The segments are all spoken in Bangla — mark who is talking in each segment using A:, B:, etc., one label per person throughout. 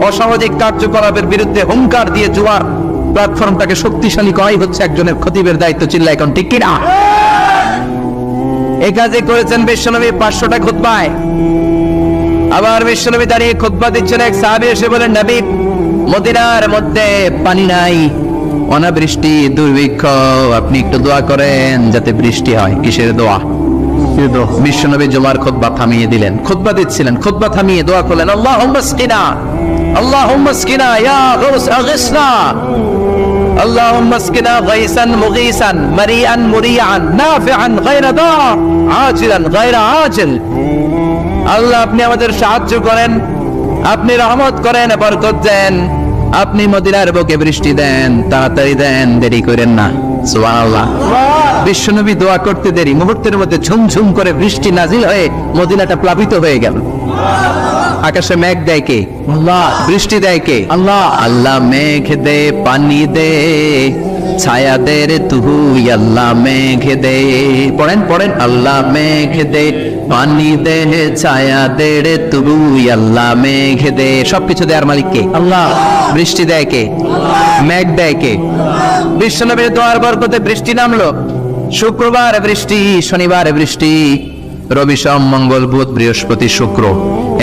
A: অসামাজিক কার্যকলাপের বিরুদ্ধে হুঙ্কার দিয়ে জুয়ার প্ল্যাটফর্মটাকে শক্তিশালী করাই হচ্ছে একজনের খতিবের দায়িত্ব। চিল্লা এখন ঠিক কিনা? এই কাজে করেছেন বিশ্বনবী 500টা খুতবায়। আবার বিশ্বনবী দাঁড়িয়ে খুতবা দিচ্ছেন, এক সাহাবী এসে বলেন, নবী, মদিনার মধ্যে পানি নাই, অনাবৃষ্টি, দুর্ভিক্ষ, আপনি একটু দোয়া করেন যাতে বৃষ্টি হয়। কিসের দোয়া? বিশ্বনবী জুমার খুতবা থামিয়ে দিলেন, খুতবা দিচ্ছিলেন, খুতবা থামিয়ে দোয়া করলেন, আল্লাহুম্মা স্কিনা, আল্লাহুম্মা স্কিনা ইয়া গাউস আগিসনা, আল্লাহুম্মা স্কিনা গাইসান মুগীসান মারিআন মুরিআন নাফিআন গায়রা দার আজিলান গায়রা আজিল। আল্লাহ, আপনি আমাদের সাহায্য করেন, আপনি রহমত করেন, বরকত দেন, আপনি মদিনার বুকে বৃষ্টি দেন, তাড়াতাড়ি দেন, দেরি করেন না। সুবহানাল্লাহ। বিশ্বনবী দোয়া করতে দেরি, মুহূর্তের মধ্যে ঝুমঝুম করে বৃষ্টি নাজিল হয়ে মদিনাটা প্লাবিত হয়ে গেল। আকাশে মেঘ দেয় কে? আল্লাহ। বৃষ্টি দেয় কে? আল্লাহ। আল্লাহ মেঘ দে, পানি দে, ছায়া দে রে তুই, আল্লাহ মেঘ দে। পড়েন পড়েন, আল্লাহ মেঘ দে, পানি দে, ছায়া দে রে তুই, আল্লাহ মেঘ দে। সবকিছু দেয়ার মালিক কে? আল্লাহ। বৃষ্টি দেয় কে? মেঘ দেয় কে? বিশ্বনবীর দোয়ার বরকতে বৃষ্টি নামলো। শুক্রবার বৃষ্টি, শনিবার বৃষ্টি, রবি, সোম, মঙ্গল, বুধ, বৃহস্পতি, শুক্র,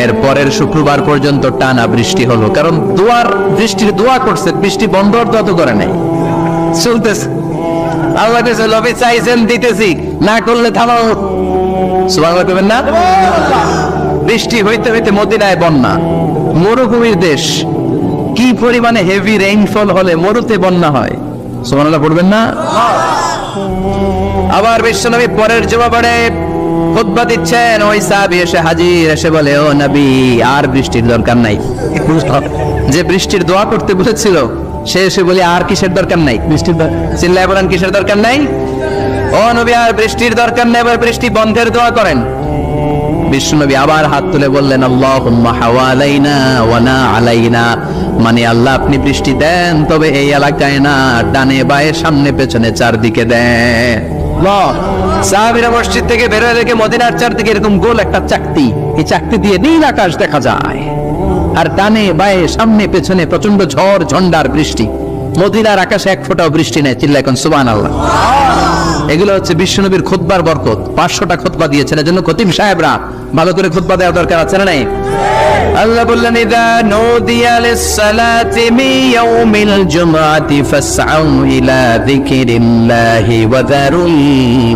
A: এর পরের শুক্রবার পর্যন্ত টানা বৃষ্টি হলো। কারণ বৃষ্টির দোয়া করছে, বৃষ্টি বন্ধ তো করে নাই, চলতেছে। আল্লাহ কাছে লবি চাইছেন, দিতেছি, না করলে থামাও। সুবহানাল্লাহ কইবেন না? বৃষ্টি হইতে হইতে মদিনায় বন্যা, মরুভূমির দেশ, কি পরিমাণে হেভি রেইনফল হলে মরুতে বন্যা হয়। সুবহানাল্লাহ পড়বেন না? আবার বিশ্বনবী পরের জুমাবারে খুতবা দিচ্ছেন, ওই সাহাবী এসে হাজির, এসে বলে, ও নবী, আর বৃষ্টির দরকার নাই। যে বৃষ্টির দোয়া করতে বলেছিল সে এসে বলে, আর কিসের দরকার নাই? বৃষ্টির চিল্লায় বলেন, কিসের দরকার নাই? ও নবী, আর বৃষ্টির দরকার নেই, এবার বৃষ্টি বন্ধের দোয়া করেন। বিশ্বনবী আবার হাত তুলে বললেন, আল্লাহুম্মা হাওয়ালাইনা ওয়া না আলাইনা, মানে আল্লাহ, আপনি বৃষ্টি দেন, তবে এই এলাকায় না, ডানে বায়ে সামনে পেছনে চারদিকে দেন। সাহাবীরা মসজিদ থেকে বের হয়ে দেখে মদিনার চারদিকে এরকম গোল একটা চাকতি, এই চাকতি দিয়ে নীল আকাশ দেখা যায়, আর ডানে বায়ে সামনে পেছনে প্রচন্ড ঝড় ঝন্ডার বৃষ্টি। মদিনার আকাশে এক ফোঁটাও বৃষ্টি নেই। চিল্লা এখন সুবহানাল্লাহ। এগুলো হচ্ছে বিশ্বনবীর খুতবার বরকত। 500টা খুতবা দিয়েছেন, এজন্য খতিব সাহেবরা ভালো করে খুতবা দেওয়া দরকার আছে না নাই? আল্লাহ বললেন, ইযা নুদিয়া লিস-সালাতি মিন ইয়াউমিল জুমআতি ফাসআউ ইলা যিকরিল্লাহি ওয়া যারুল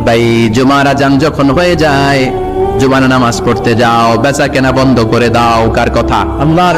A: বাই। জুমার আযান যখন হয়ে যায়, জুমার নামাজ পড়তে যাও, বেচা কেনা বন্ধ করে দাও। কার কথা? আল্লাহর।